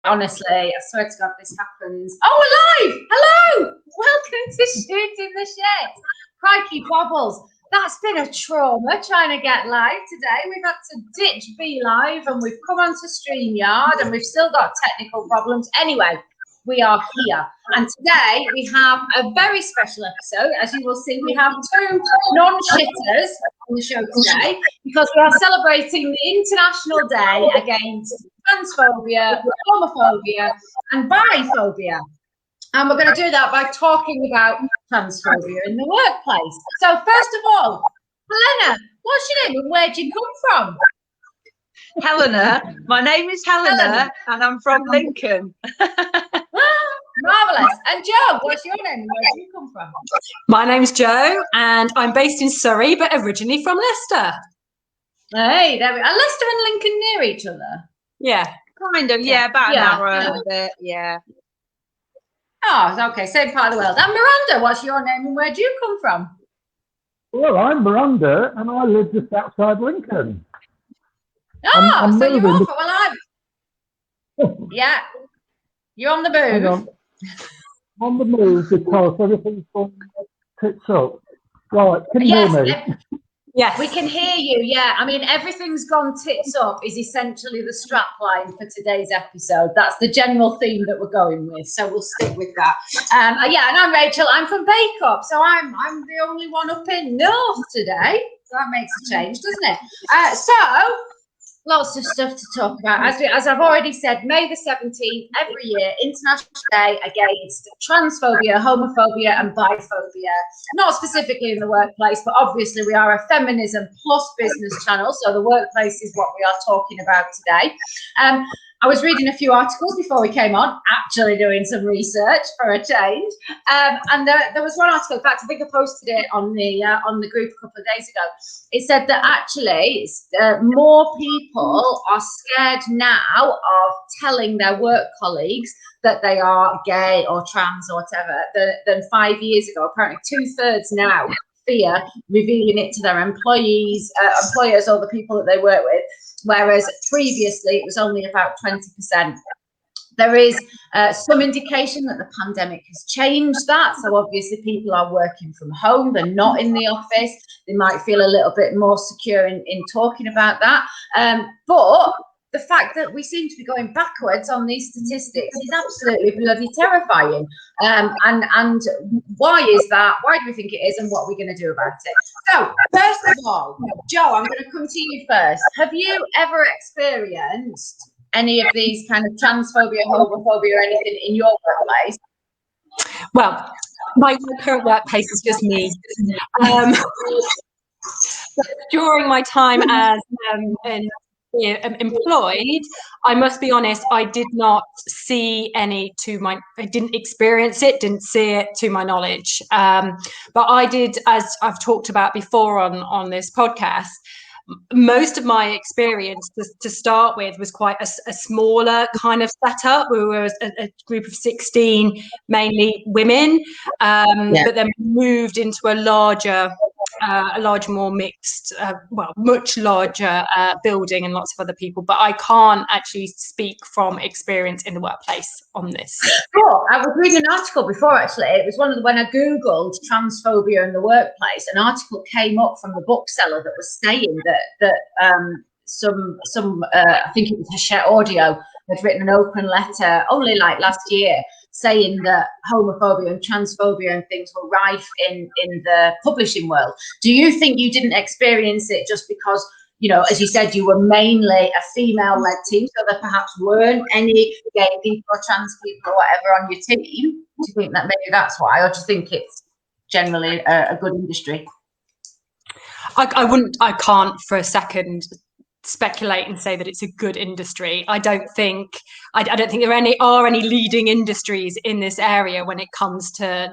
Honestly, I swear to God, this happens. Oh, we're live! Hello! Welcome to Shooting the Shit. Crikey bobbles. That's been a trauma trying to get live today. We've had to ditch Be Live and we've come onto StreamYard and we've still got technical problems. Anyway, we are here. And today we have a very special episode. As you will see, we have two non-shitters on the show today because we are celebrating the International Day Against Transphobia, Homophobia and Biphobia. And we're going to do that by talking about transphobia in the workplace. So first of all, Helena, what's your name and where do you come from? Helena. My name is Helena. And I'm from Lincoln. Marvellous. And Joe, what's your name and where do you come from? My name's Jo and I'm based in Surrey, but originally from Leicester. Hey, there we are. Are Leicester and Lincoln near each other? Yeah. Kind of, yeah, about an hour and a bit, yeah. Oh, okay, same part of the world. And Miranda, what's your name and where do you come from? Well, I'm Miranda and I live just outside Lincoln. Oh, I'm so you're moving. off. Well, I'm... Yeah, you're on the move. On the move because everything's going tits up. Right, can you hear me? Yes, we can hear you. Yeah, I mean, everything's gone tits up is essentially the strap line for today's episode. That's the general theme that we're going with, so we'll stick with that. Yeah, and I'm Rachel. I'm from Bake Up, so I'm the only one up in North today. So that makes a change, doesn't it? So lots of stuff to talk about. As I've already said, May the 17th, every year, International Day Against Transphobia, Homophobia and Biphobia. Not specifically in the workplace, but obviously we are a feminism plus business channel, so the workplace is what we are talking about today. I was reading a few articles before we came on, actually doing some research for a change. And there was one article, in fact, I think I posted it on the group a couple of days ago. It said that actually more people are scared now of telling their work colleagues that they are gay or trans or whatever than 5 years ago. Apparently 2/3 now fear revealing it to their employers or the people that they work with. Whereas previously it was only about 20%. There is some indication that the pandemic has changed that. So obviously people are working from home. They're not in the office. They might feel a little bit more secure in talking about that. But the fact that we seem to be going backwards on these statistics is absolutely bloody terrifying. And why is that? Why do we think it is? And what are we going to do about it? So, first of all, Jo, I'm going to come to you first. Have you ever experienced any of these kind of transphobia, homophobia, or anything in your workplace? Well, my current workplace is just me. During my time as employed, I must be honest, I did not see any I didn't experience it, didn't see it to my knowledge. But I did, as I've talked about before on this podcast, most of my experience to start with was quite a smaller kind of setup. We were a group of 16, mainly women, but then moved into a larger, more mixed, much larger building and lots of other people. But I can't actually speak from experience in the workplace on this. Oh, I was reading an article before, actually. It was when I Googled transphobia in the workplace, an article came up from the bookseller that was saying that some I think it was Hachette Audio had written an open letter only like last year saying that homophobia and transphobia and things were rife in the publishing world. Do you think you didn't experience it just because, you know, as you said, you were mainly a female-led team, so there perhaps weren't any gay people or trans people or whatever on your team? Do you think that maybe that's why, or do you think it's generally a good industry? I can't for a second speculate and say that it's a good industry. I don't think there are any leading industries in this area when it comes to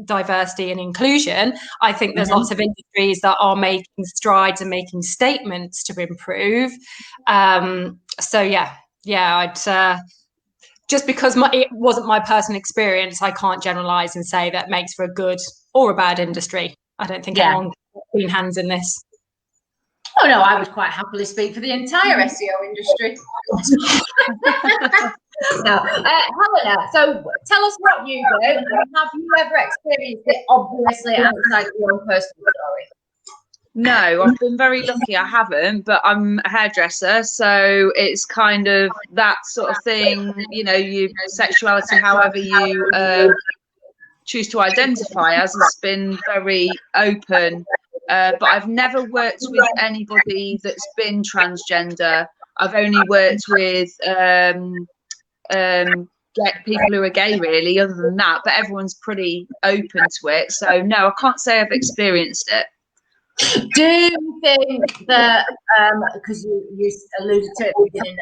diversity and inclusion. I think there's lots of industries that are making strides and making statements to improve. So yeah, I'd just because it wasn't my personal experience, I can't generalize and say that makes for a good or a bad industry. I don't think anyone can clean hands in this. Oh no, I would quite happily speak for the entire SEO industry. No, Helena, so tell us what you do, and have you ever experienced it, obviously, outside your own personal story? No, I've been very lucky. I haven't, but I'm a hairdresser, so it's kind of that sort of thing. You know, your sexuality, however you choose to identify as, has been very open. But I've never worked with anybody that's been transgender. I've only worked with people who are gay, really. Other than that, but everyone's pretty open to it. So no, I can't say I've experienced it. Do you think that, because you alluded to it at the beginning,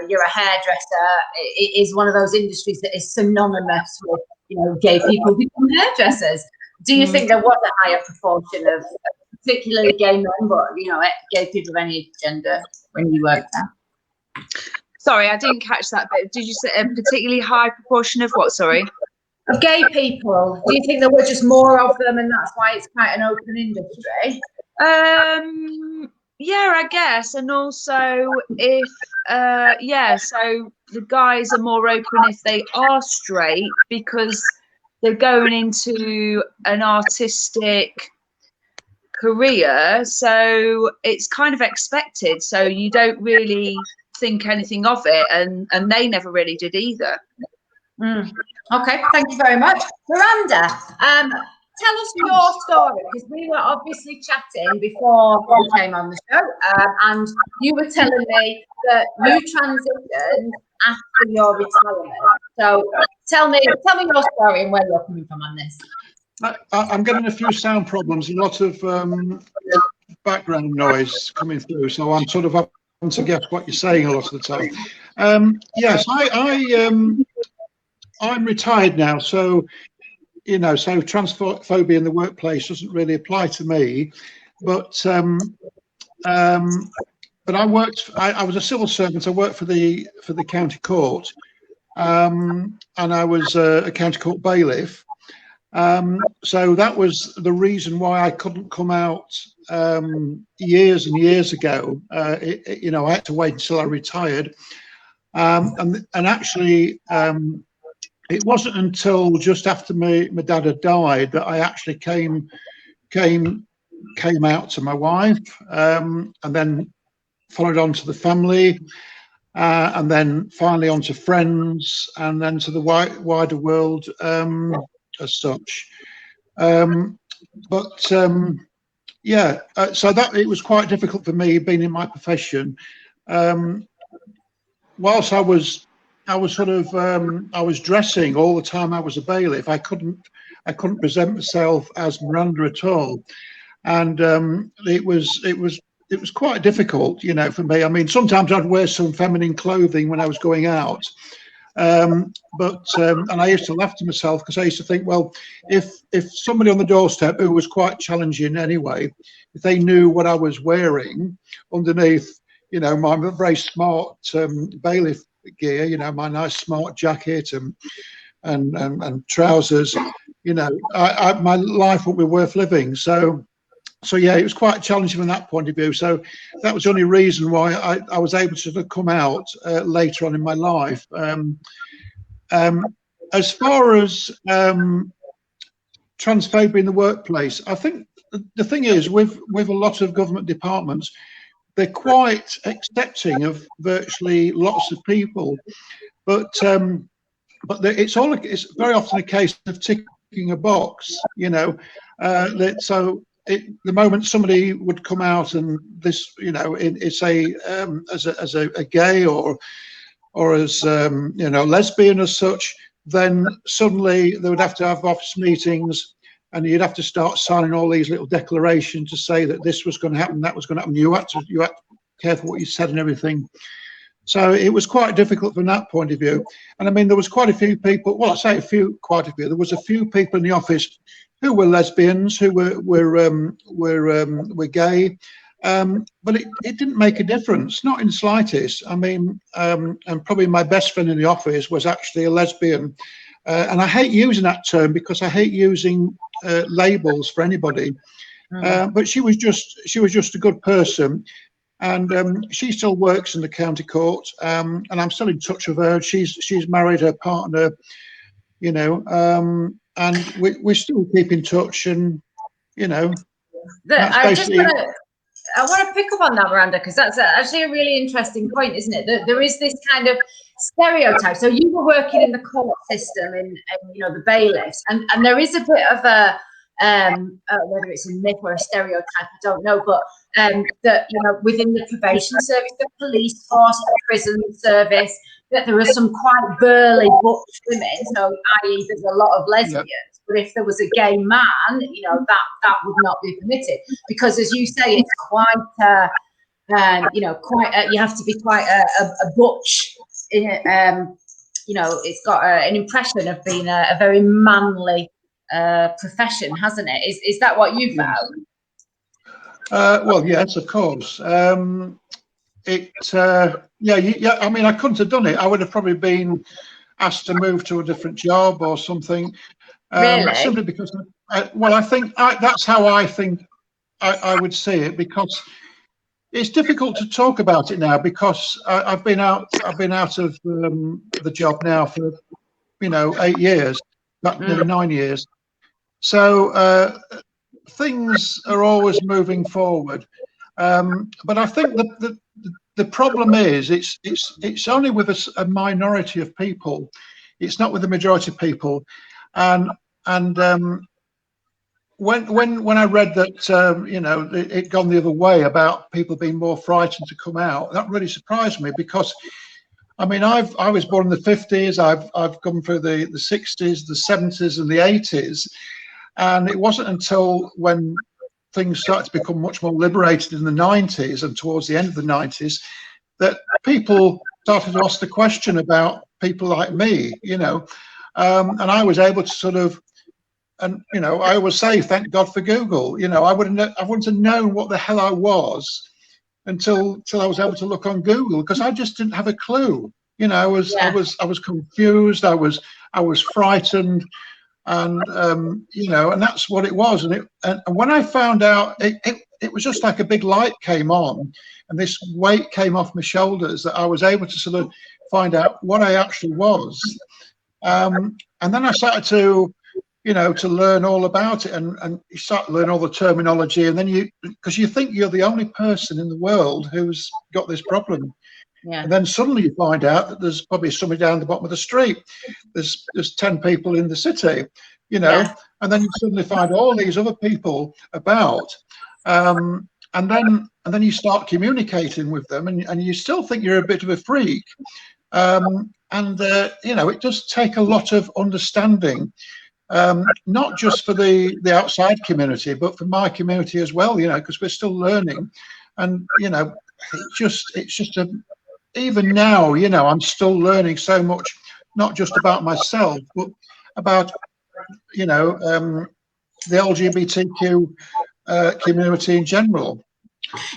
you're a hairdresser, it is one of those industries that is synonymous with, gay people become hairdressers. Do you think there was a higher proportion of particularly gay men, but, gay people of any gender when you worked there? Sorry, I didn't catch that bit. Did you say a particularly high proportion of what, sorry? Of gay people. Do you think there were just more of them and that's why it's quite an open industry? Yeah, I guess. And also if so the guys are more open if they are straight, because they're going into an artistic career, so it's kind of expected, so you don't really think anything of it, and they never really did either. Okay, thank you very much. Miranda, tell us your story, because we were obviously chatting before you came on the show, and you were telling me that you transitioned after your retirement. So tell me your story and where you're coming from on this. I'm getting a few sound problems, a lot of background noise coming through, so I'm sort of up to guess what you're saying a lot of the time. Yes, I'm retired now, so so transphobia in the workplace doesn't really apply to me. But I was a civil servant. I worked for the county court, and I was a county court bailiff. So that was the reason why I couldn't come out years and years ago. I had to wait until I retired, and actually. It wasn't until just after my dad had died that I actually came out to my wife, and then followed on to the family, and then finally on to friends, and then to the wider world as such. So that it was quite difficult for me being in my profession. Whilst I was sort of I was dressing all the time I was a bailiff. I couldn't present myself as Miranda at all, and it was quite difficult, for me. I mean, sometimes I'd wear some feminine clothing when I was going out, and I used to laugh to myself, because I used to think, well, if somebody on the doorstep who was quite challenging anyway, if they knew what I was wearing underneath, my very smart bailiff gear, my nice smart jacket and trousers, my life would be worth living. So yeah, it was quite challenging from that point of view. So that was the only reason why I was able to come out later on in my life. As far as transphobia in the workplace, I think the thing is with a lot of government departments, they're quite accepting of virtually lots of people, but it's very often a case of ticking a box, the moment somebody would come out and this, it's as a gay or as lesbian as such, then suddenly they would have to have office meetings, and you'd have to start signing all these little declarations to say that this was going to happen, that was going to happen. You had to be careful what you said and everything. So it was quite difficult from that point of view. And I mean, there was quite a few people. Well, I say quite a few. There was a few people in the office who were lesbians, who were gay, but it didn't make a difference, not in the slightest. I mean, and probably my best friend in the office was actually a lesbian. And I hate using that term because I hate using labels for anybody. But she was just a good person. and she still works in the county court, and I'm still in touch with her. She's married her partner, you know, and we still keep in touch, and you know, that's basically. I want to pick up on that, Miranda, because that's actually a really interesting point, isn't it? There is this kind of stereotype. So you were working in the court system in you know, the bailiffs, and there is a bit of a whether it's a myth or a stereotype, I don't know, but that, you know, within the probation service, the police force, the prison service, that there are some quite burly butch women. So, i.e., there's a lot of lesbians. Yep. But if there was a gay man, you know, that would not be permitted, because, as you say, it's quite, you know, quite. You have to be quite a butch. You know, it's got an impression of being a very manly profession, hasn't it? Is that what you found? Well, yes, of course. Yeah. I mean, I couldn't have done it. I would have probably been asked to move to a different job or something. Really? Simply because, well, I think that's how I think I would see it, because it's difficult to talk about it now, because I've been out of the job now for, you know, 8 years, nearly 9 years. So things are always moving forward, but I think the problem is it's only with a minority of people. It's not with the majority of people, and when I read that you know, it gone the other way about people being more frightened to come out, that really surprised me, because I mean, I was born in the 50s. I've come through the 60s, the 70s, and the 80s. And it wasn't until when things started to become much more liberated in the 90s and towards the end of the 90s that people started to ask the question about people like me, you know, and I was able to sort of, and you know, I always say thank God for Google. You know, I wouldn't have known what the hell I was until I was able to look on Google, because I just didn't have a clue. You know, I was confused. I was frightened. And you know, and that's what it was. And when I found out, it was just like a big light came on, and this weight came off my shoulders, that I was able to sort of find out what I actually was. And then I started to, you know, to learn all about it, and you start to learn all the terminology, and then because you think you're the only person in the world who's got this problem. Yeah. And then suddenly you find out that there's probably somebody down the bottom of the street. There's 10 people in the city, you know, yeah. And then you suddenly find all these other people about, and then you start communicating with them, and you still think you're a bit of a freak, you know, it does take a lot of understanding, not just for the outside community, but for my community as well, you know, because we're still learning, and you know, it's just even now, you know, I'm still learning so much, not just about myself, but about, you know, the LGBTQ community in general.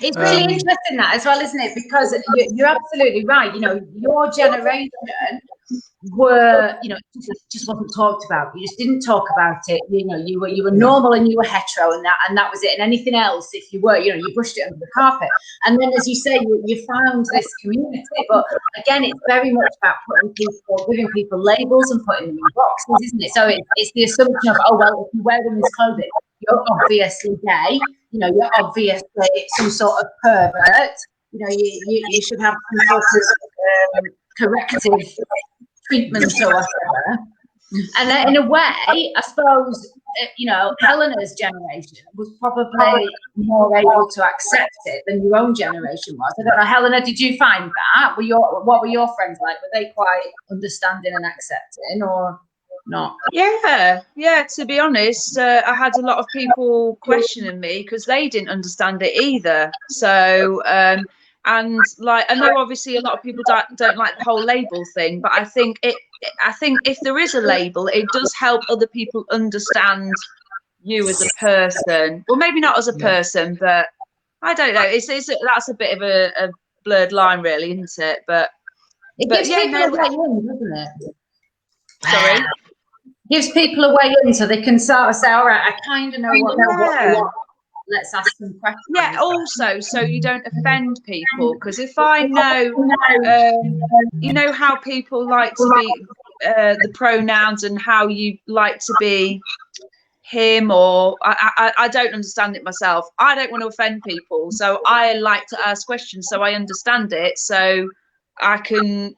It's really interesting that as well, isn't it? Because you're absolutely right. You know, your generation were, you know, it just wasn't talked about. You just didn't talk about it. You know, you were normal and you were hetero, and that was it. And anything else, if you were, you know, you brushed it under the carpet. And then, as you say, you found this community. But again, it's very much about giving people labels and putting them in boxes, isn't it? So it's the assumption of, oh well, if you wear women's clothing, you're obviously gay. You know, you're obviously some sort of pervert. You know, you should have some sort of corrective treatment or whatever. And then in a way, I suppose, you know, Helena's generation was probably more able to accept it than your own generation was. I don't know, Helena, did you find that? What were your friends like? Were they quite understanding and accepting, or not? Yeah, to be honest, I had a lot of people questioning me because they didn't understand it either. So and like, I know obviously a lot of people don't like the whole label thing, but I think if there is a label, it does help other people understand you as a person. Well, maybe not as a person, but I don't know. That's a bit of a blurred line, really, isn't it? But it gives people a way in, doesn't it? Sorry. Gives people a way in, so they can sort of say, all right, I kind of know what let's ask some questions. Yeah, also, so you don't offend people, because if I know, you know how people like to be, the pronouns and how you like to be him, or I don't understand it myself. I don't want to offend people, so I like to ask questions so I understand it, so I can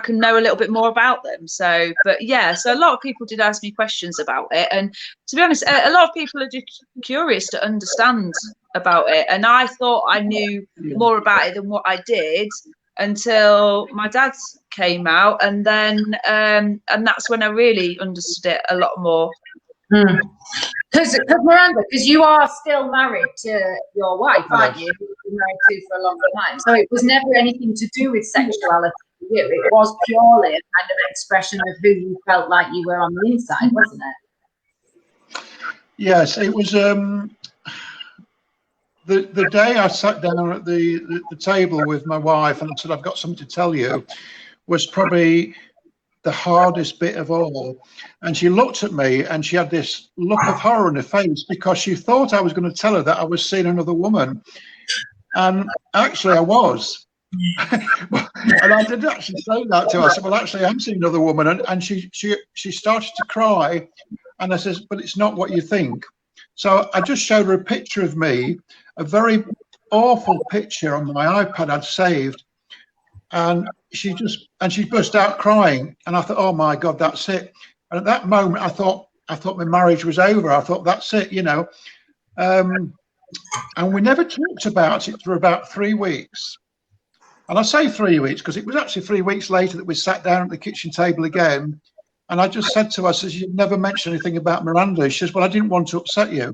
know a little bit more about them. So, but yeah, so a lot of people did ask me questions about it, and to be honest, a lot of people are just curious to understand about it, and I thought I knew more about it than what I did until my dad came out, and then and that's when I really understood it a lot more. Because Miranda, because you are still married to your wife, aren't you? You've been married to for a long time, so it was never anything to do with sexuality for you. It was purely a kind of expression of who you felt like you were on the inside, wasn't it? Yes, it was. The day I sat down at the table with my wife and said, "I've got something to tell you," was probably the hardest bit of all. And she looked at me and she had this look of horror on her face because she thought I was going to tell her that I was seeing another woman. And actually I was. And I did actually say that to her. I said, well, actually I'm seeing another woman. And she started to cry. And I says, but it's not what you think. So I just showed her a picture of me, a very awful picture on my iPad I'd saved. And she burst out crying, and I thought, oh my God, that's it. And at that moment, I thought my marriage was over. I thought, that's it, you know. And we never talked about it for about 3 weeks. And I say 3 weeks because it was actually 3 weeks later that we sat down at the kitchen table again. And I just said to her, I says, you've never mentioned anything about Miranda. She says, well, I didn't want to upset you.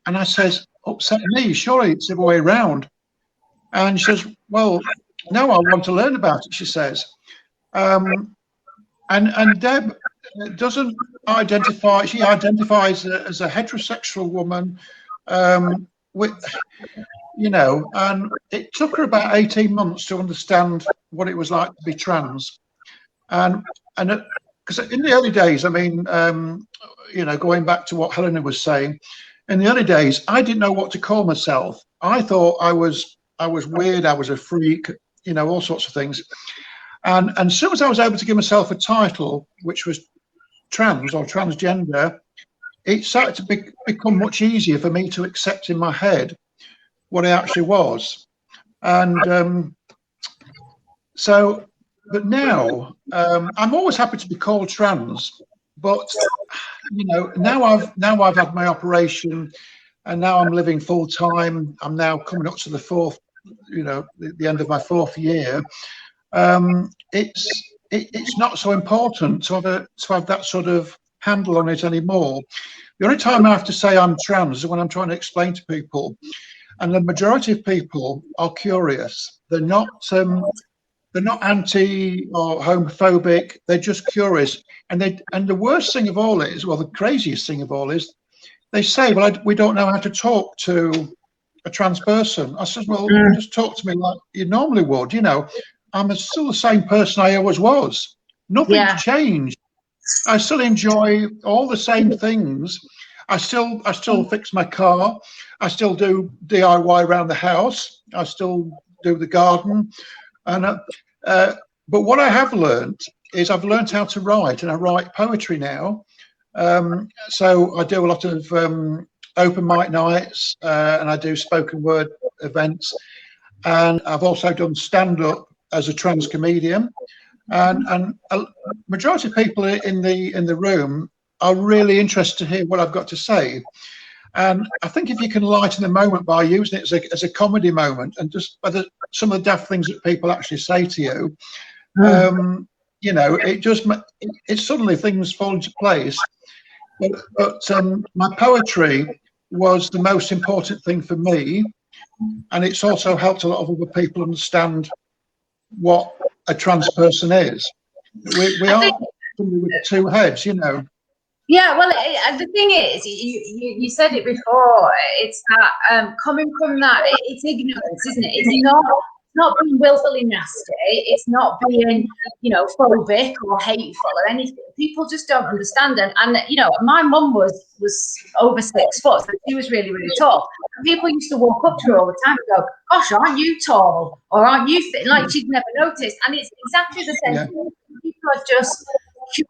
And I says, upset me? Surely it's the other way around. And she says, well, no, I want to learn about it, she says. And Deb doesn't identify, she identifies as a heterosexual woman, with, you know, and it took her about 18 months to understand what it was like to be trans. And because in the early days, I mean, you know, going back to what Helena was saying, in the early days, I didn't know what to call myself. I thought I was weird, I was a freak, you know, all sorts of things. And as soon as I was able to give myself a title, which was trans or transgender, it started to become much easier for me to accept in my head what I actually was. And so, but now, I'm always happy to be called trans, but, you know, now I've had my operation and now I'm living full time. I'm now coming up to the fourth, you know, the end of my 4th year. It's not so important to have that sort of handle on it anymore. The only time I have to say I'm trans is when I'm trying to explain to people, and the majority of people are curious. They're not anti or homophobic. They're just curious. And the worst thing of all is, well, the craziest thing of all is, they say, well, we don't know how to talk to a trans person. I said, well, just talk to me like you normally would. You know, I'm still the same person I always was. Nothing's changed. I still enjoy all the same things. I still fix my car. I still do DIY around the house. I still do the garden. And but what I have learned is I've learned how to write, and I write poetry now. So I do a lot of open mic nights, and I do spoken word events, and I've also done stand-up as a trans comedian, and a majority of people in the room are really interested to hear what I've got to say. And I think if you can lighten the moment by using it as a comedy moment, and just some of the daft things that people actually say to you, you know, it suddenly things fall into place. But my poetry was the most important thing for me, and it's also helped a lot of other people understand what a trans person is. We are somebody with 2 heads, you know. Yeah, well, the thing is, you said it before. It's that coming from that. It's ignorance, isn't it? It's not not being willfully nasty. It's not being, you know, phobic or hateful or anything. People just don't understand them. And you know, my mum was over 6 foot, so she was really, really tall. And people used to walk up to her all the time and go, "Gosh, aren't you tall? Or aren't you thin?" Like she'd never noticed. And it's exactly the same thing. People are just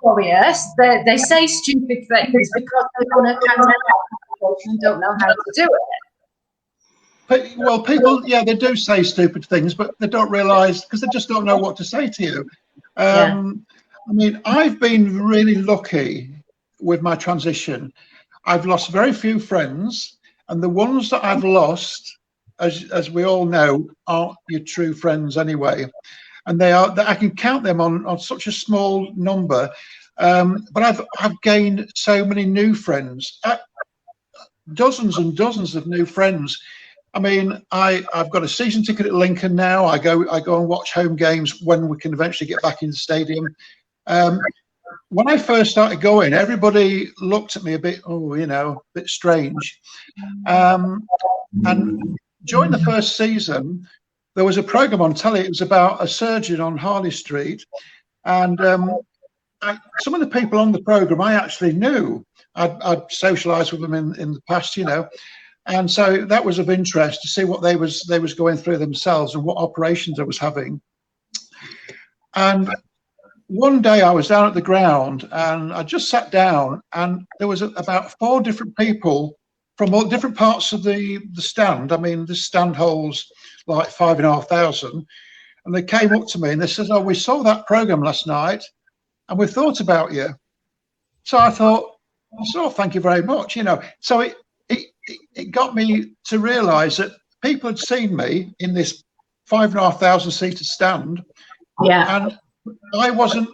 curious. They say stupid things because they want to kind of and don't know how to do it. But, well, people, yeah, they do say stupid things, but they don't realise, because they just don't know what to say to you. I mean, I've been really lucky with my transition. I've lost very few friends, and the ones that I've lost, as we all know, aren't your true friends anyway. And I can count them on such a small number. But I've gained so many new friends, dozens and dozens of new friends. I mean, I've got a season ticket at Lincoln now. I go and watch home games when we can eventually get back in the stadium. When I first started going, everybody looked at me a bit, a bit strange. And during the first season, there was a program on telly. It was about a surgeon on Harley Street, and some of the people on the program I actually knew. I'd socialised with them in the past, you know. And so that was of interest to see what they was going through themselves and what operations I was having. And one day I was down at the ground and I just sat down, and there was about 4 different people from all different parts of the stand. I mean, this stand holds like 5,500. And they came up to me and they said, "Oh, we saw that program last night and we thought about you." So I thought, "Oh, thank you very much." You know, so it got me to realise that people had seen me in this 5,500 seater stand, and I wasn't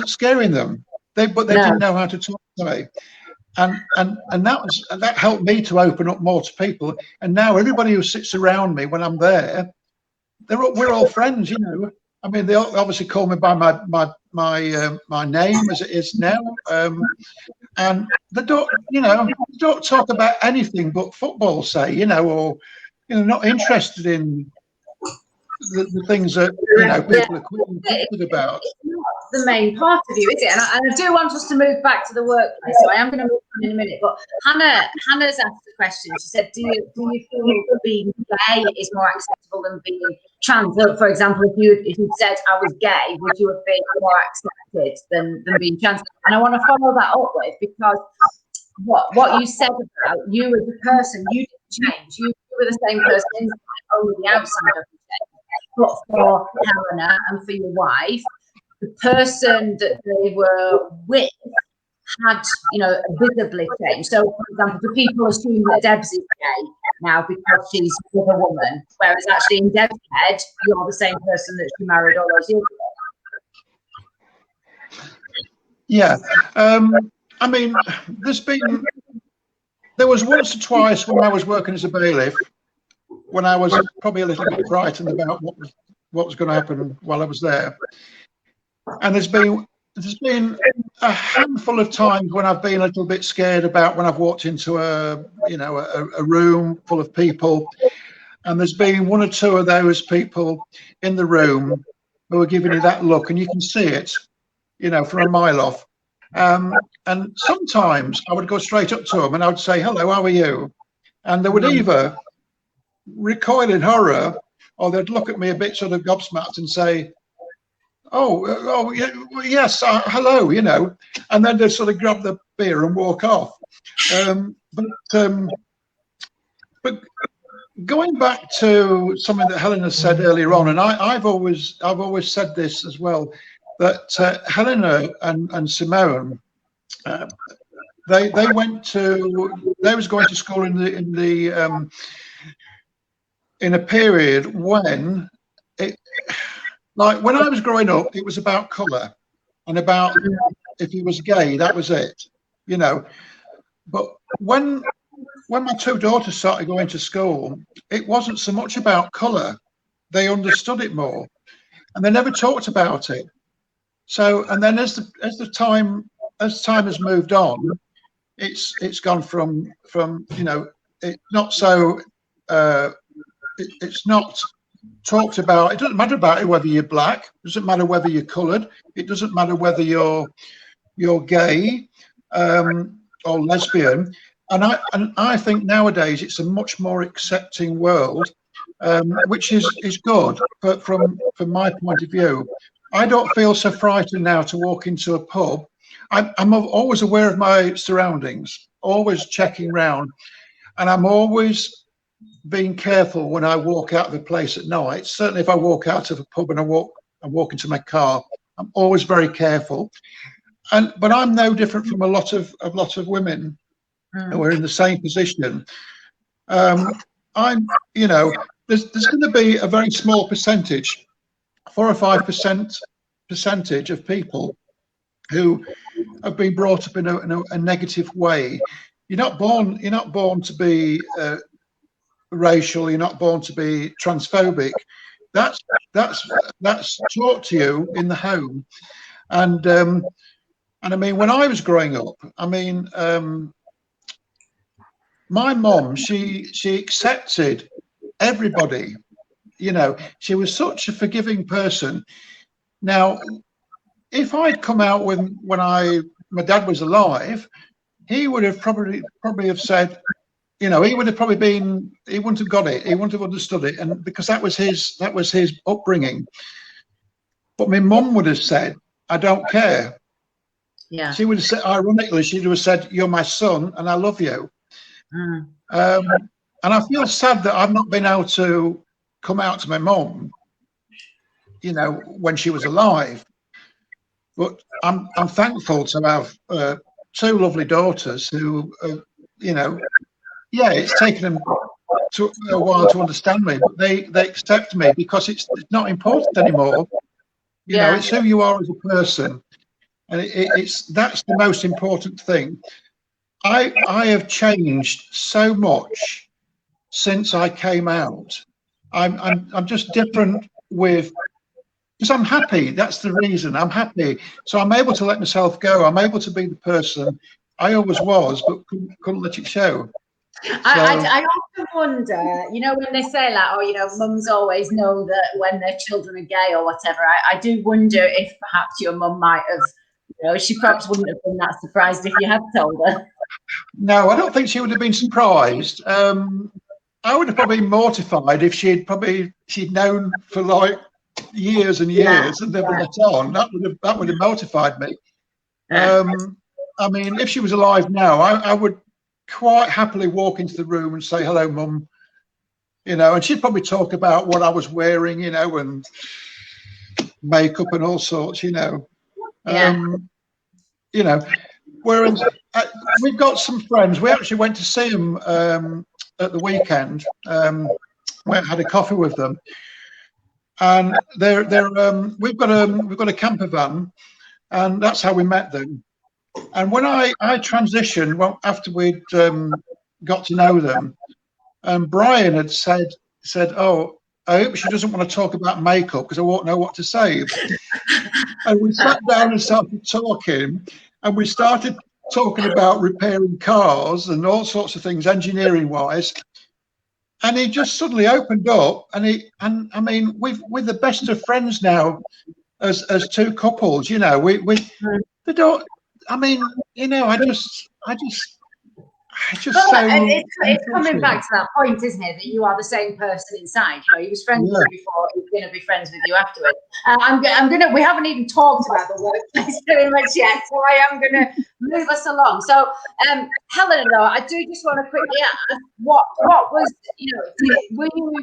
scaring them. They didn't know how to talk to me, and that helped me to open up more to people. And now everybody who sits around me when I'm there, we're all friends. You know, I mean, they obviously call me by my name as it is now. And they don't talk about anything but football, say, you know, or, you know, not interested in the things that, you know, people are quick about. It's not the main part of you, is it? And I do want us to move back to the workplace, so I am going to move on in a minute. But Hannah's asked the question. She said, "Do you feel that being gay is more acceptable than being trans?" For example, if you'd said I was gay, would you have been more accepted than being trans? And I want to follow that up with, because what you said about you as a person, you didn't change. You were the same person inside, only the outside of you. But for Helena and for your wife, the person that they were with had, you know, visibly changed. So, for example, the people assume that Debs is gay now because she's with a woman, whereas actually in Deb's head, you're the same person that she married all those years ago. Yeah. I mean, there was once or twice when I was working as a bailiff, when I was probably a little bit frightened about what was going to happen while I was there. And there's been a handful of times when I've been a little bit scared about when I've walked into a room full of people, and there's been 1 or 2 of those people in the room who are giving you that look, and you can see it, you know, from a mile off. And sometimes I would go straight up to them and I would say, "Hello, how are you?" And they would either recoil in horror, or they'd look at me a bit sort of gobsmacked and say, oh yes, hello, you know, and then they'd sort of grab the beer and walk off. But going back to something that Helena said earlier on, and I've always said this as well, that Helena and Simone, they was going to school in a period when like when I was growing up, it was about colour and about if he was gay, that was it, you know. But when my 2 daughters started going to school, it wasn't so much about colour. They understood it more, and they never talked about it. So, and then as time has moved on, it's gone from you know, it's not so it's not talked about, it doesn't matter about whether you're black, it doesn't matter whether you're coloured, it doesn't matter whether you're gay or lesbian. And I think nowadays it's a much more accepting world, which is good. But from my point of view, I don't feel so frightened now to walk into a pub. I'm always aware of my surroundings, always checking round, and I'm always being careful when I walk out of a place at night. Certainly, if I walk out of a pub and I walk into my car, I'm always very careful. But I'm no different from a lot of women who are in the same position. I'm, you know, there's going to be a very small percentage, 4 or 5% percentage of people who have been brought up in a negative way. You're not born to be racial. You're not born to be transphobic. That's taught to you in the home. And I mean, when I was growing up, I mean, my mom, she accepted everybody. You know, she was such a forgiving person. Now, if I'd come out when my dad was alive, he would have probably have said, you know, he wouldn't have got it. He wouldn't have understood it, and because that was his upbringing. But my mum would have said, I don't care. Yeah. She would have said, ironically, she would have said, you're my son and I love you. And I feel sad that I've not been able to come out to my mum, you know, when she was alive. But I'm thankful to have 2 lovely daughters who, you know, yeah, it's taken them a while to understand me, but they accept me because it's not important anymore. You know, it's who you are as a person, and that's the most important thing. I have changed so much since I came out. I'm just different because I'm happy. That's the reason. I'm happy, so I'm able to let myself go. I'm able to be the person I always was, but couldn't let it show. I often wonder, you know, when they say like, oh, you know, mums always know that when their children are gay or whatever. I do wonder if perhaps your mum might have, you know, she perhaps wouldn't have been that surprised if you had told her. No, I don't think she would have been surprised. I would have probably been mortified if she'd known for like years and years and never let on. That would have mortified me. I mean, if she was alive now, I would quite happily walk into the room and say, hello, mum, you know, and she'd probably talk about what I was wearing, you know, and makeup and all sorts, you know. You know, whereas we've got some friends, we actually went to see them at the weekend, went and had a coffee with them, and we've got a camper van, and that's how we met them. And when I transitioned, well, after we'd got to know them, Brian had said, oh, I hope she doesn't want to talk about makeup because I won't know what to say. And we sat down and started talking, and we started talking about repairing cars and all sorts of things, engineering wise. And he just suddenly opened up, and I mean, we're the best of friends now as 2 couples, you know. They don't. I mean, you know, I just. Well, it's coming back to that point, isn't it? That you are the same person inside. You know, he was friends with you before. He's going to be friends with you afterwards. We haven't even talked about the workplace very much yet, so I am going to move us along. So, Helena, though, I do just want to quickly ask, what was, you know,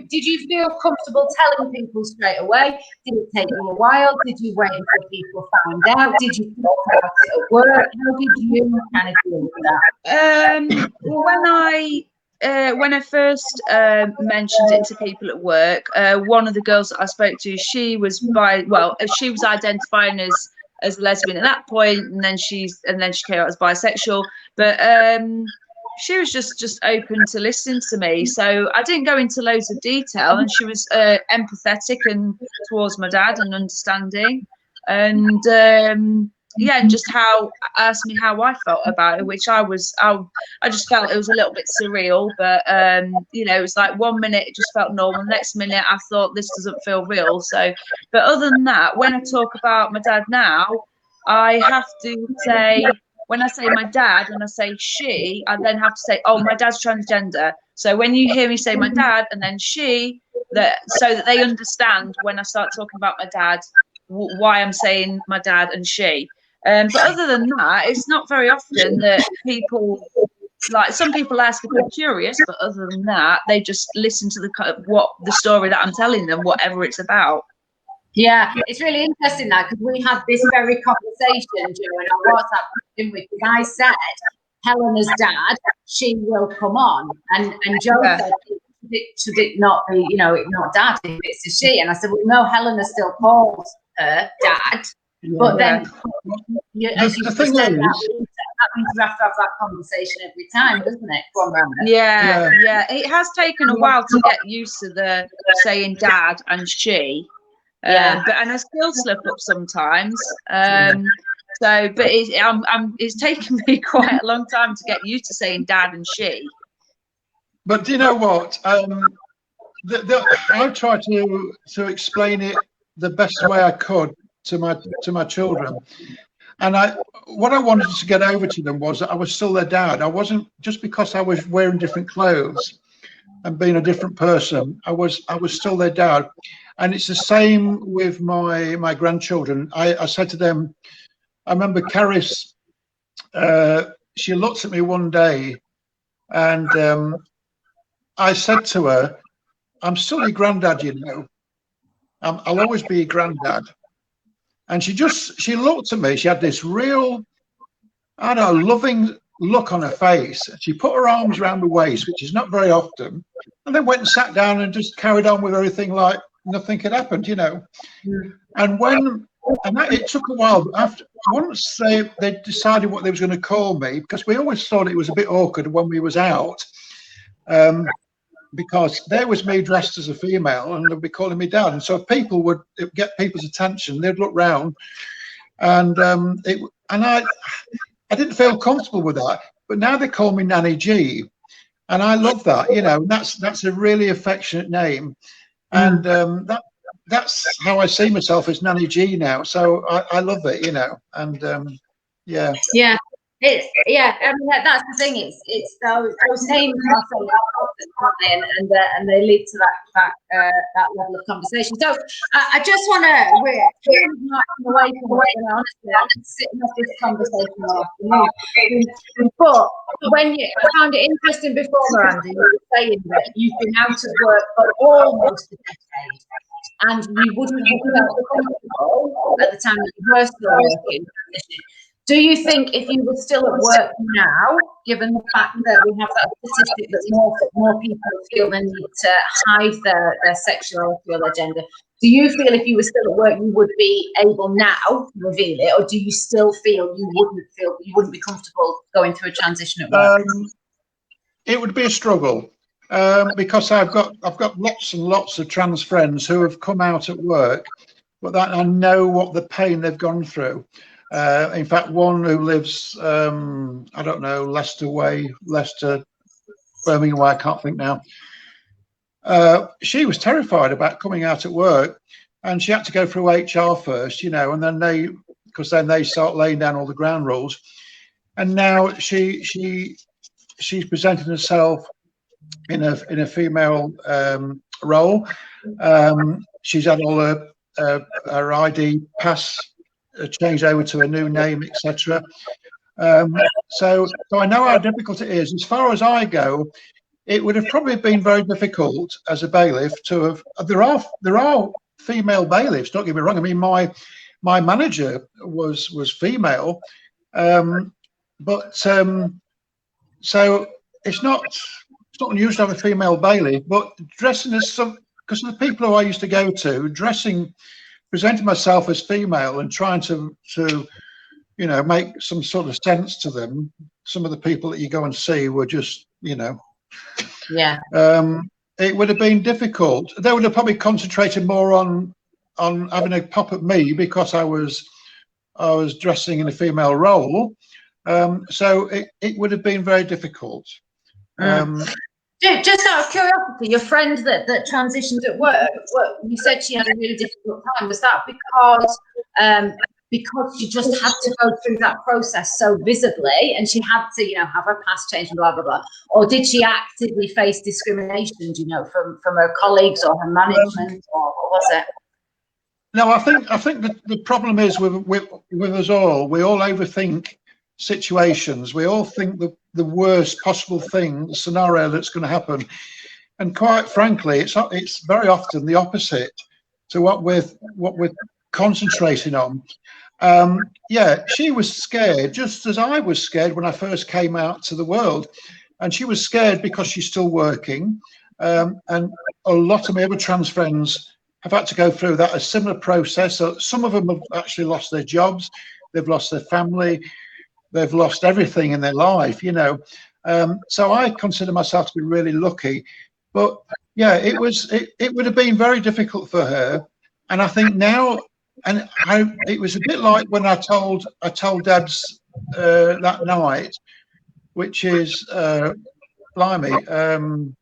did you feel comfortable telling people straight away? Did it take you a while? Did you wait until people found out? Did you talk about it at work? How did you kind of deal with that? When I first mentioned it to people at work, one of the girls that I spoke to, she was identifying as lesbian at that point, and then she came out as bisexual, but she was just open to listening to me, so I didn't go into loads of detail, and she was empathetic and towards my dad and understanding, and yeah, and just asked me how I felt about it, which I just felt it was a little bit surreal, but you know, it was like 1 minute it just felt normal, next minute I thought this doesn't feel real. So, but other than that, when I talk about my dad now, I have to say, when I say my dad and I say she, I then have to say, oh, my dad's transgender. So when you hear me say my dad and then she, so that they understand when I start talking about my dad, why I'm saying my dad and she. But other than that, it's not very often that people, like, some people ask if they're curious, but other than that, they just listen to the story that I'm telling them, whatever it's about. Yeah, it's really interesting that, because we had this very conversation, Joe, in our WhatsApp, didn't we? Because I said Helena's dad, she will come on, and Joe said, should it not be, you know, not dad if it's a she? And I said, well, no, Helena still calls her dad, but then as you said, that means you have to have that conversation every time, doesn't it? Go on, Miranda. Yeah. It has taken a while to get used to the saying dad and she. But and I still slip up sometimes. So, but it's taken me quite a long time to get used to saying dad and she. But do you know what? I tried to explain it the best way I could to my children, and what I wanted to get over to them was that I was still their dad. I wasn't, just because I was wearing different clothes and being a different person, I was still their dad. And it's the same with my grandchildren. I said to them, I remember Caris, she looked at me one day, and I said to her, I'm still your granddad, you know. I'll always be your granddad. And she looked at me. She had this real, I don't know, loving look on her face. She put her arms around the waist, which is not very often, and then went and sat down and just carried on with everything like nothing had happened, you know. And it took a while, but once they decided what they was going to call me, because we always thought it was a bit awkward when we was out, because there was me dressed as a female and they'd be calling me dad, and so if people would get people's attention, they'd look round, and I didn't feel comfortable with that. But now they call me Nanny G, and I love that, you know. That's a really affectionate name, and that's how I see myself, as Nanny G now. So I love it, you know. And yeah. I mean, that's the thing. It's those names are so important, and they lead to that level of conversation. So I just want to, we're away from what, honestly, I've been sitting off this conversation all afternoon. But I found it interesting before, Miranda, you were saying that you've been out of work for almost a decade, and you wouldn't have felt comfortable at the time that you were still working. Do you think if you were still at work now, given the fact that we have that statistic that more people feel the need to hide their sexuality or their gender, do you feel if you were still at work you would be able now to reveal it, or do you still feel you wouldn't be comfortable going through a transition at work? It would be a struggle, because I've got lots and lots of trans friends who have come out at work, but that I know what the pain they've gone through. In fact, one who lives, I don't know, Leicester, Birmingham, I can't think now. She was terrified about coming out at work, and she had to go through HR first, you know, and then they start laying down all the ground rules. And now she's presenting herself in a female role. She's had all her ID pass changed over to a new name, etc. So I know how difficult it is. As far as I go, it would have probably been very difficult as a bailiff to have. There are female bailiffs. Don't get me wrong. I mean, my manager was female, but so it's not unusual to have a female bailiff. But dressing as because the people who I used to go to, presenting myself as female and trying to you know, make some sort of sense to them. Some of the people that you go and see were just, you know, it would have been difficult. They would have probably concentrated more on having a pop at me because I was I was dressing in a female role. So it would have been very difficult. Just out of curiosity, your friend that transitioned at work, you said she had a really difficult time. Was that because she just had to go through that process so visibly, and she had to, have her past changed and blah blah blah, or did she actively face discrimination, from her colleagues or her management, or what was it? No, I think the problem is with us all. We all overthink situations. We all think the worst possible thing, the scenario that's going to happen, and quite frankly, it's very often the opposite to what we're concentrating on. Yeah, she was scared, just as I was scared when I first came out to the world, and she was scared because she's still working, and a lot of my other trans friends have had to go through that, a similar process. So some of them have actually lost their jobs, they've lost their family, they've lost everything in their life, so I consider myself to be really lucky. But yeah, it would have been very difficult for her, and I think now, and it was a bit like when I told Debs that night, which is blimey, 10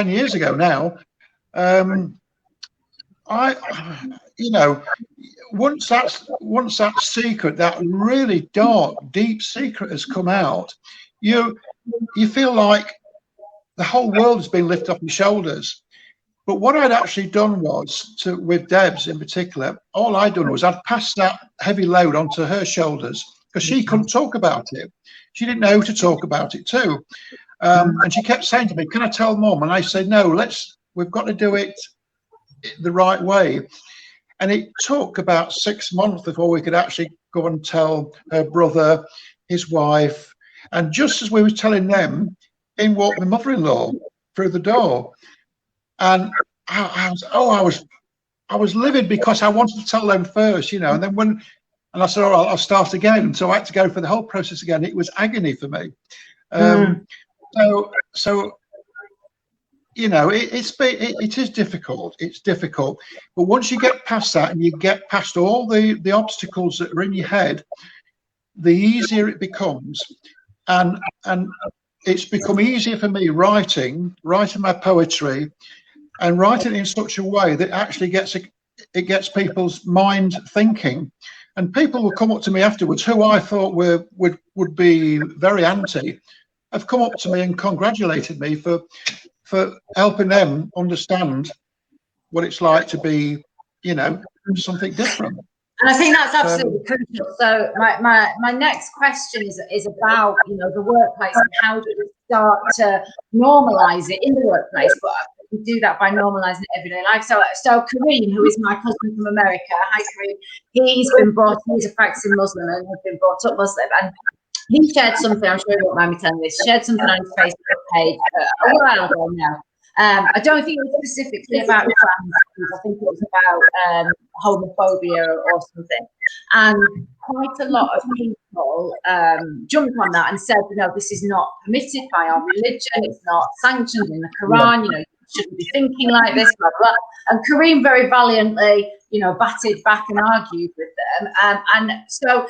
years ago now. Once that secret, that really dark, deep secret has come out, you feel like the whole world has been lifted off your shoulders. But what I'd actually done was, with Debs in particular, all I'd done was I'd passed that heavy load onto her shoulders, because she couldn't talk about it. She didn't know who to talk about it to. And she kept saying to me, "Can I tell Mum?" And I said, "No, we've got to do it the right way." And it took about 6 months before we could actually go and tell her brother, his wife. And just as we were telling them, in walked my mother-in-law through the door. And I was livid because I wanted to tell them first, and then I said, "All right, I'll start again." So I had to go through the whole process again. It was agony for me. So it is difficult. It's difficult, but once you get past that and you get past all the obstacles that are in your head, the easier it becomes. And it's become easier for me writing my poetry, and writing in such a way that actually gets people's mind thinking. And people will come up to me afterwards, who I thought would be very anti, have come up to me and congratulated me for helping them understand what it's like to be, something different. And I think that's absolutely crucial. So my next question is about, the workplace, and how do we start to normalise it in the workplace? But we do that by normalising it everyday life. So Kareem, who is my cousin from America, hi Kareem, he's a practicing Muslim and has been brought up Muslim, and he shared something, I'm sure he won't mind me telling this, shared something on his Facebook page a while ago now. I don't think it was specifically about trans, I think it was about homophobia or something. And quite a lot of people jumped on that and said, this is not permitted by our religion, it's not sanctioned in the Quran, you shouldn't be thinking like this, blah, blah. And Kareem very valiantly, batted back and argued with them. And so,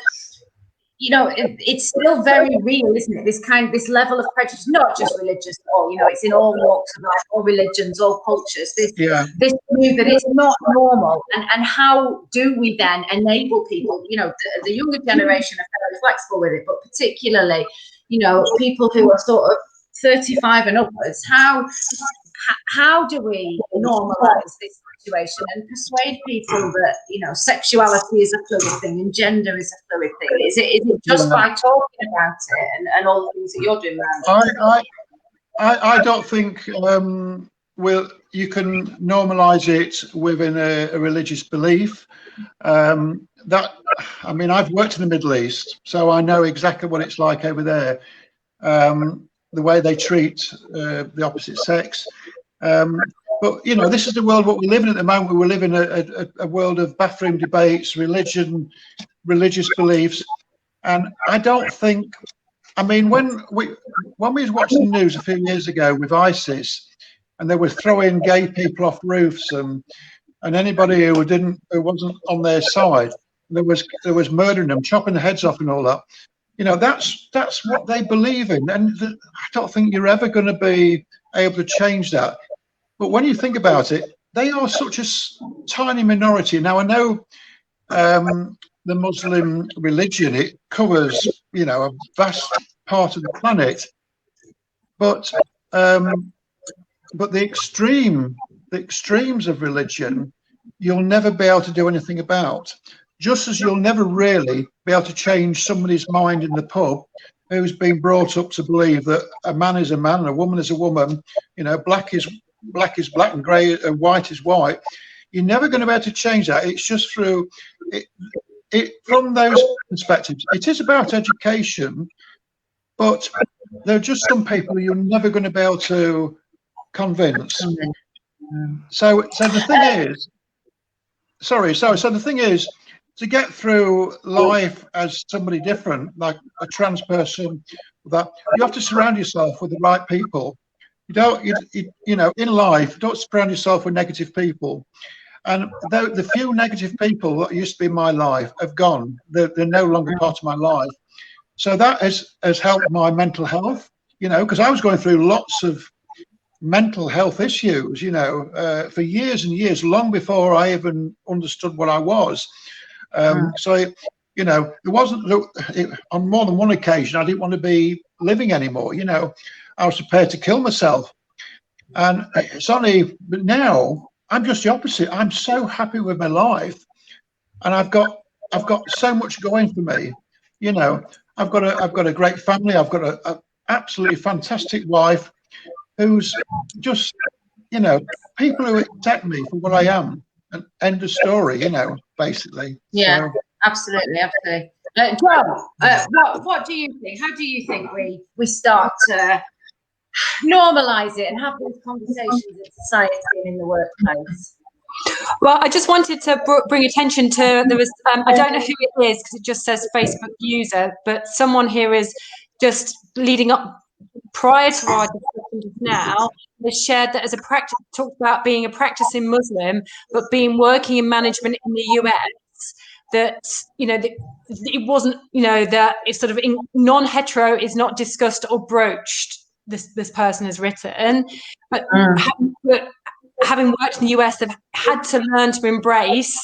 it's still very real, isn't it? This level of prejudice, not just religious, or it's in all walks of life, all religions, all cultures. This view that it's not normal, and how do we then enable people? The younger generation are very flexible with it, but particularly, people who are sort of 35 and upwards. How do we normalise this situation and persuade people that sexuality is a fluid thing and gender is a fluid thing? Is it just by talking about it and all the things that you're doing, Miranda? I don't think you can normalise it within a religious belief. I've worked in the Middle East, so I know exactly what it's like over there. The way they treat the opposite sex. But this is the world what we live in at the moment. We live in a world of bathroom debates, religion, religious beliefs, and I don't think. When we was watching the news a few years ago with ISIS, and they were throwing gay people off roofs and anybody who wasn't on their side, there was murdering them, chopping the heads off and all that. You know, that's what they believe in, and I don't think you're ever going to be able to change that. But when you think about it, they are such a tiny minority. Now, I know the Muslim religion, it covers, you know, a vast part of the planet, but the extremes of religion, you'll never be able to do anything about. Just as you'll never really be able to change somebody's mind in the pub who's been brought up to believe that a man is a man and a woman is a woman, you know, black is black and grey and white is white. You're never going to be able to change that. It's just through it from those perspectives. It is about education, but there are just some people you're never going to be able to convince. So the thing is, so the thing is, to get through life as somebody different, like a trans person, that you have to surround yourself with the right people. You know, in life, don't surround yourself with negative people. And the few negative people that used to be in my life have gone. They're no longer part of my life. So that has helped my mental health, you know, because I was going through lots of mental health issues, you know, for years and years, long before I even understood what I was. So, you know, it wasn't on more than one occasion, I didn't want to be living anymore. You know, I was prepared to kill myself. And it's only, but now I'm just the opposite. I'm so happy with my life, and I've got so much going for me. You know, I've got a great family. I've got a absolutely fantastic wife who's just, you know, people who accept me for what I am, and end of story, you know, basically. Yeah, so. absolutely. John, what do you think? How do you think we start to normalise it and have these conversations in society and in the workplace? Well, I just wanted to bring attention to, there was, I don't know who it is because it just says Facebook user, but someone here is just leading up prior to our discussion just now, has shared that as a practice, talked about being a practicing Muslim, but being working in management in the US, that, you know, it wasn't, you know, that it's sort of non-hetero is not discussed or broached, this person has written, but having worked in the US, they've had to learn to embrace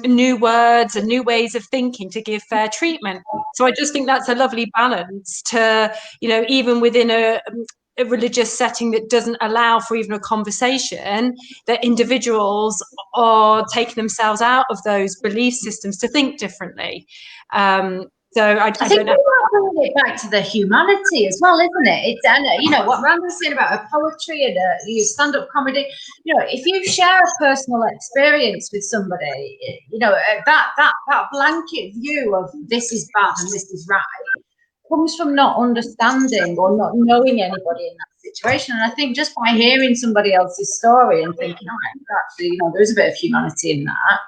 new words and new ways of thinking to give fair treatment. So I just think that's a lovely balance to, you know, even within a religious setting that doesn't allow for even a conversation, that individuals are taking themselves out of those belief systems to think differently. So I think we're bringing it back to the humanity as well, isn't it? It's, and you know what Miranda was saying about her poetry and your stand-up comedy. You know, if you share a personal experience with somebody, you know, that blanket view of this is bad and this is right comes from not understanding or not knowing anybody in that situation. And I think just by hearing somebody else's story and thinking, oh, actually, you know, there's a bit of humanity in that.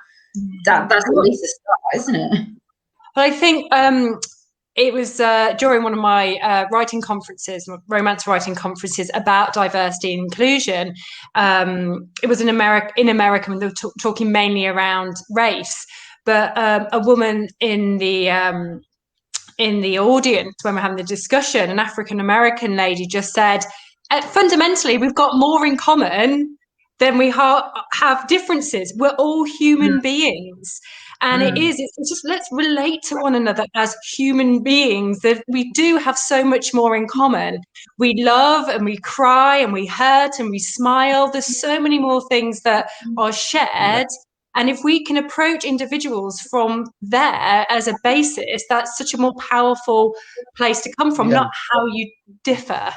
That's at least a start, isn't it? I think it was during one of my writing conferences, romance writing conferences about diversity and inclusion. It was in America when they were talking mainly around race, but a woman in the audience when we're having the discussion, an African-American lady just said, fundamentally, we've got more in common than we have differences. We're all human beings. And it's just, let's relate to one another as human beings, that we do have so much more in common. We love and we cry and we hurt and we smile. There's so many more things that are shared. And if we can approach individuals from there as a basis, that's such a more powerful place to come from, not how you differ.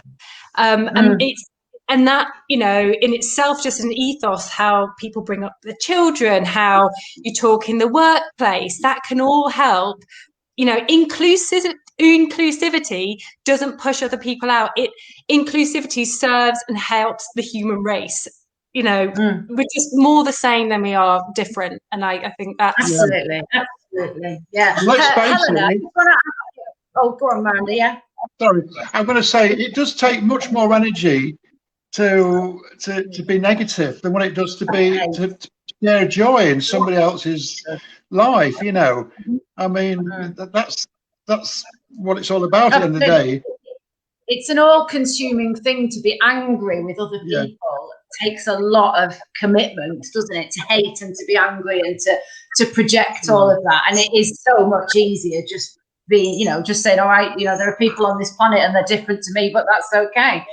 And that, you know, in itself, just an ethos, how people bring up the children, how you talk in the workplace, that can all help. You know, inclusivity doesn't push other people out. Inclusivity serves and helps the human race. You know, we're just more the same than we are different. And I think that's... Absolutely. Yeah. Helena, oh, go on, Miranda, yeah. Sorry, I'm going to say it does take much more energy to be negative than what it does to be share joy in somebody else's life, you know. I mean, that's what it's all about at the end of the day. It's an all-consuming thing to be angry with other people. It takes a lot of commitment, doesn't it, to hate and to be angry and to project all of that. And it is so much easier just being, you know, just saying, all right, you know, there are people on this planet and they're different to me, but that's okay.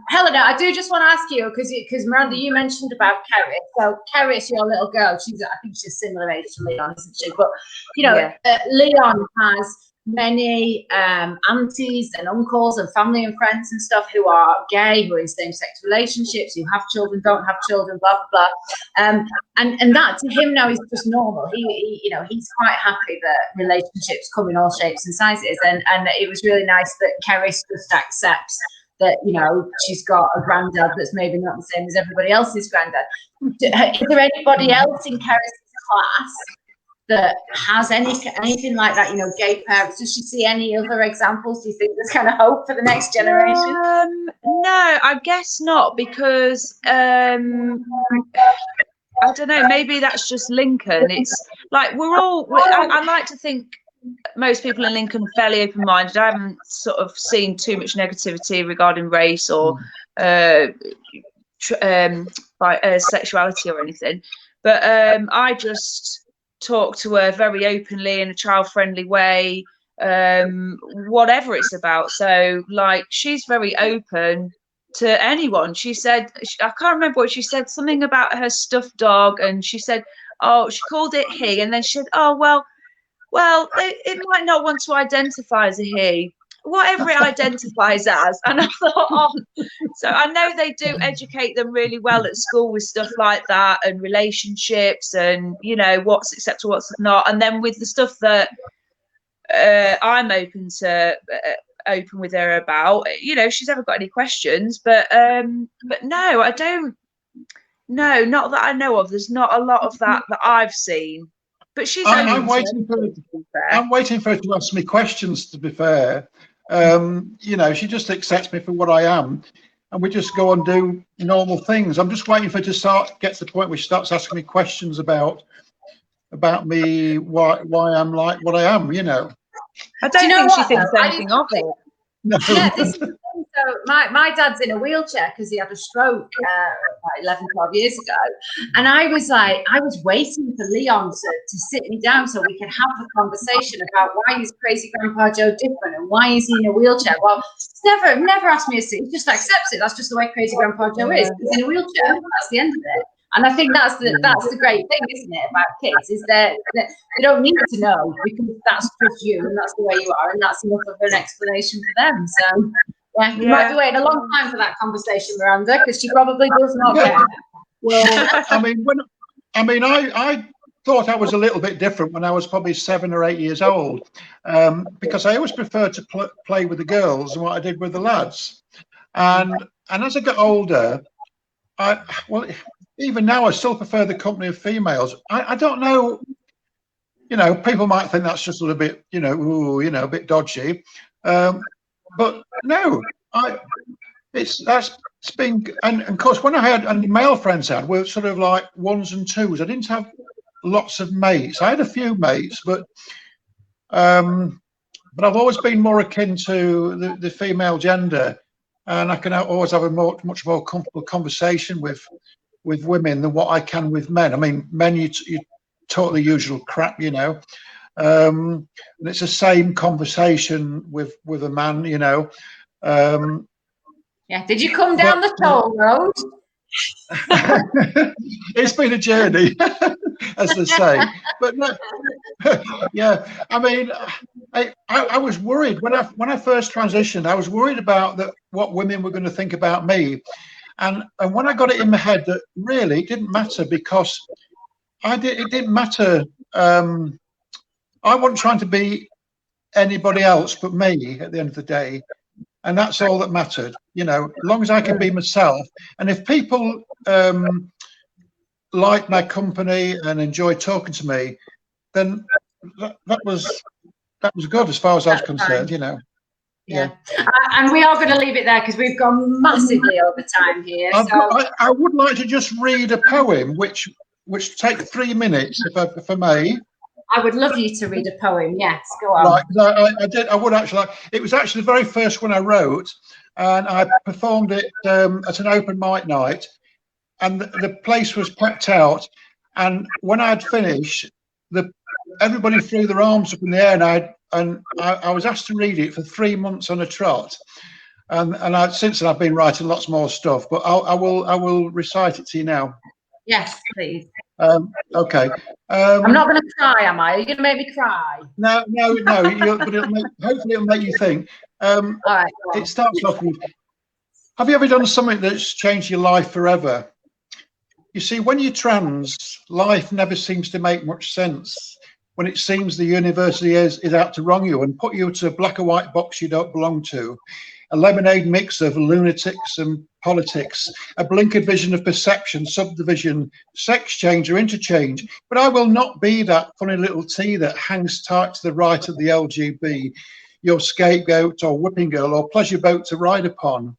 Helena, I do just want to ask you, because Miranda, you mentioned about Kerry. So Kerry's your little girl. I think she's similar age to Leon, isn't she? But, you know, Leon has many aunties and uncles and family and friends and stuff who are gay, who are in same-sex relationships, who have children, don't have children, blah blah blah, and that to him now is just normal. He you know, he's quite happy that relationships come in all shapes and sizes, and it was really nice that Kerry just accepts that, you know, she's got a granddad that's maybe not the same as everybody else's granddad. Is there anybody else in Kerry's class that has anything like that, you know, gay parents? Does she see any other examples? Do you think there's kind of hope for the next generation? No, I guess not, because I don't know, maybe that's just Lincoln. It's like I like to think most people in Lincoln are fairly open-minded. I haven't sort of seen too much negativity regarding race or sexuality or anything, but I just talk to her very openly in a child-friendly way, whatever it's about. So like, she's very open to anyone. She said, I can't remember what she said, something about her stuffed dog, and she said, oh, she called it he, and then she said, oh well it might not want to identify as a he, whatever it identifies as. And I thought, oh, so I know they do educate them really well at school with stuff like that, and relationships, and, you know, what's acceptable, what's not. And then with the stuff that I'm open with her about, you know, she's never got any questions, but no, I don't. No, not that I know of. There's not a lot of that I've seen. But she's. I'm waiting for her to ask me questions, to be fair. You know, she just accepts me for what I am, and we just go and do normal things. I'm just waiting for her to get to the point where she starts asking me questions about me, why I'm like what I am, you know. I don't think she thinks anything of it. No. Yeah, this is the thing. So my dad's in a wheelchair because he had a stroke about 11, 12 years ago. And I was waiting for Leon to sit me down so we could have the conversation about why is Crazy Grandpa Joe different and why is he in a wheelchair. Well, he's never asked me to sit. He just accepts it. That's just the way Crazy Grandpa Joe is. He's in a wheelchair. That's the end of it. And I think that's the great thing, isn't it, about kids, is that they don't need to know, because that's just you and that's the way you are, and that's enough of an explanation for them. So you might be waiting a long time for that conversation, Miranda, because she probably does not care. Well, I thought I was a little bit different when I was probably 7 or 8 years old, because I always preferred to play with the girls than what I did with the lads. And as I got older, even now, I still prefer the company of females. I don't know, you know, people might think that's just a little bit, you know, a bit dodgy. But no, it's been, and of course, when I had, and the male friends I had were sort of like ones and twos. I didn't have lots of mates. I had a few mates, but I've always been more akin to the female gender, and I can always have a much more comfortable conversation with women than what I can with men. I mean, men, you talk the usual crap, you know, and it's the same conversation with a man, you know. Yeah. Did you come down the toll road? It's been a journey, as they say. But no, yeah. I mean, I was worried when I first transitioned. I was worried about what women were going to think about me. And when I got it in my head that really it didn't matter, because it didn't matter. I wasn't trying to be anybody else but me at the end of the day. And that's all that mattered, you know, as long as I can be myself. And if people like my company and enjoy talking to me, then that was good as far as I was concerned, you know. Yeah. And we are going to leave it there because we've gone massively over time here. I would like to just read a poem which which take 3 minutes, if I may. I would love you to read a poem. Yes, go on. Right, 'cause I did. I would actually. It was actually the very first one I wrote, and I performed it at an open mic night, and the place was packed out. And when I'd finished, everybody threw their arms up in the air, and I was asked to read it for 3 months on a trot. And since then I've been writing lots more stuff, but I will recite it to you now. Yes, please. Okay. I'm not going to cry, am I? Are you going to make me cry? No. But hopefully it'll make you think. All right. It starts off with, have you ever done something that's changed your life forever? You see, when you're trans, life never seems to make much sense. When it seems the university is out to wrong you and put you to a black or white box you don't belong to. A lemonade mix of lunatics and politics, a blinkered vision of perception, subdivision, sex change or interchange. But I will not be that funny little T that hangs tight to the right of the LGB, your scapegoat or whipping girl or pleasure boat to ride upon.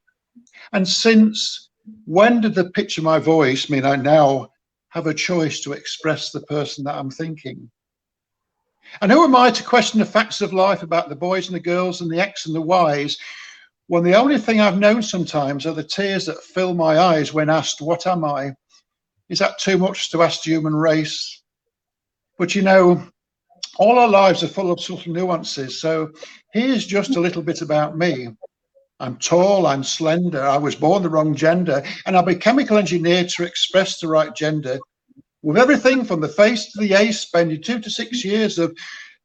And since when did the pitch of my voice mean I now have a choice to express the person that I'm thinking? And who am I to question the facts of life about the boys and the girls and the X and the Ys, when the only thing I've known sometimes are the tears that fill my eyes when asked, what am I? Is that too much to ask the human race? But you know, all our lives are full of subtle nuances. So here's just a little bit about me. I'm tall, I'm slender, I was born the wrong gender, and I'll be chemical engineered to express the right gender. With everything from the face to the ace, spending 2 to 6 years of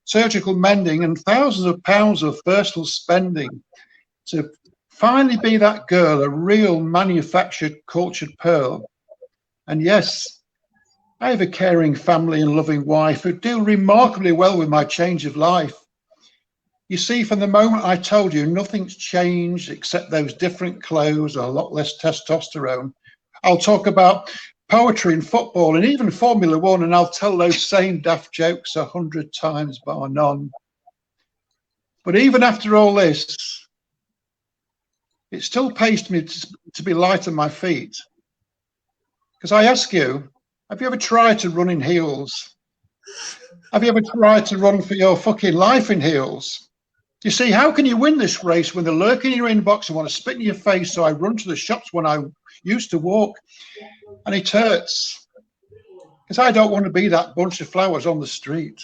surgical mending and thousands of pounds of versatile spending to finally be that girl, a real manufactured, cultured pearl. And yes, I have a caring family and loving wife who do remarkably well with my change of life. You see, from the moment I told you nothing's changed except those different clothes, a lot less testosterone, I'll talk about poetry and football and even Formula One, and I'll tell those same daft jokes 100 times bar none. But even after all this, it still pays me to be light on my feet. Because I ask you, have you ever tried to run in heels? Have you ever tried to run for your fucking life in heels? You see, how can you win this race when they lurk in your inbox and want to spit in your face? So I run to the shops when I used to walk, and it hurts. Because I don't want to be that bunch of flowers on the street.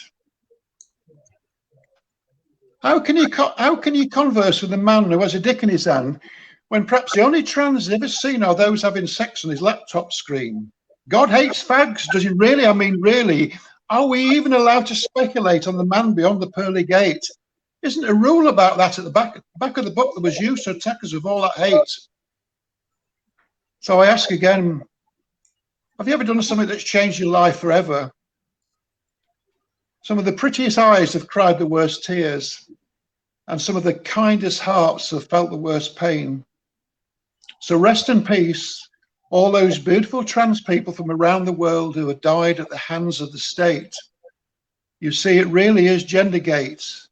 How can you converse with a man who has a dick in his hand when perhaps the only trans he's ever seen are those having sex on his laptop screen? God hates fags. Does he really? I mean, really? Are we even allowed to speculate on the man beyond the pearly gate? Isn't a rule about that at the back of the book that was used to attack us with all that hate? So I ask again, have you ever done something that's changed your life forever? Some of the prettiest eyes have cried the worst tears, and some of the kindest hearts have felt the worst pain. So rest in peace, all those beautiful trans people from around the world who have died at the hands of the state. You see, it really is Gendergate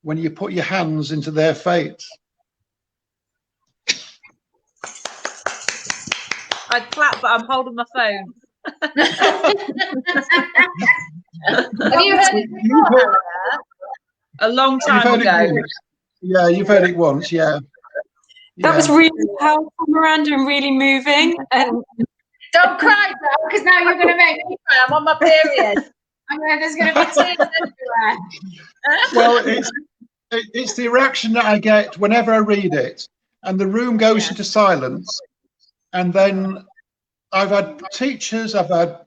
when you put your hands into their fate. I'd clap, but I'm holding my phone. Have you heard it before? A long time ago. Yeah, you've heard it once, yeah. That was really powerful, Miranda, and really moving. And don't cry, though, because now you're going to make me cry. I'm on my period. There's going to be tears everywhere. Well, it's the reaction that I get whenever I read it, and the room goes into silence. And then I've had teachers, I've had,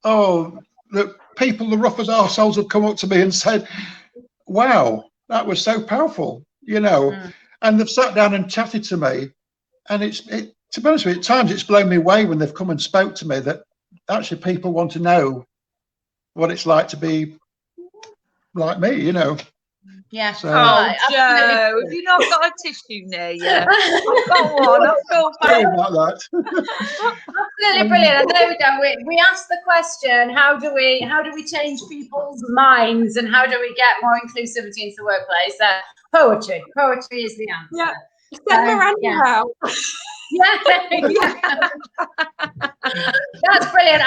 the people, the roughest arseholes have come up to me and said, wow, that was so powerful, you know. And they've sat down and chatted to me. And to be honest with you, at times it's blown me away when they've come and spoke to me that actually people want to know what it's like to be like me, you know. Yeah. So, Joe, have you not got a tissue near you? I've got one. I feel sorry bad. about that. Absolutely brilliant. And there we go. We asked the question: how do we change people's minds, and how do we get more inclusivity into the workplace? Poetry is the answer. Yeah. Send Miranda out. Yeah. That's brilliant.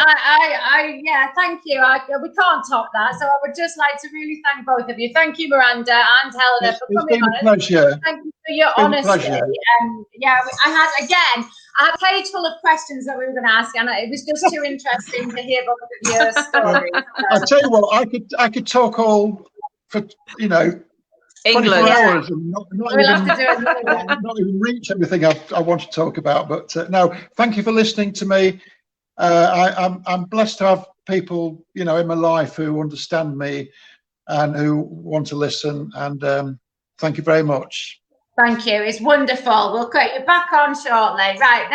Yeah, thank you. We can't top that. So I would just like to really thank both of you. Thank you, Miranda and Helena, for coming on. It's been a pleasure. Thank you for your honesty. Yeah, I had a page full of questions that we were going to ask, and it was just too interesting to hear both of your stories. I'll tell you what, I could talk all for, you know, 24 hours and not even reach everything I want to talk about. But no, thank you for listening to me. I'm blessed to have people, you know, in my life who understand me and who want to listen. And thank you very much. Thank you. It's wonderful. We'll get you back on shortly. Right,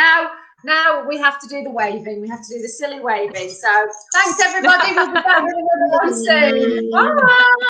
now we have to do the waving. We have to do the silly waving. So thanks, everybody. We'll be back with another one soon. Bye.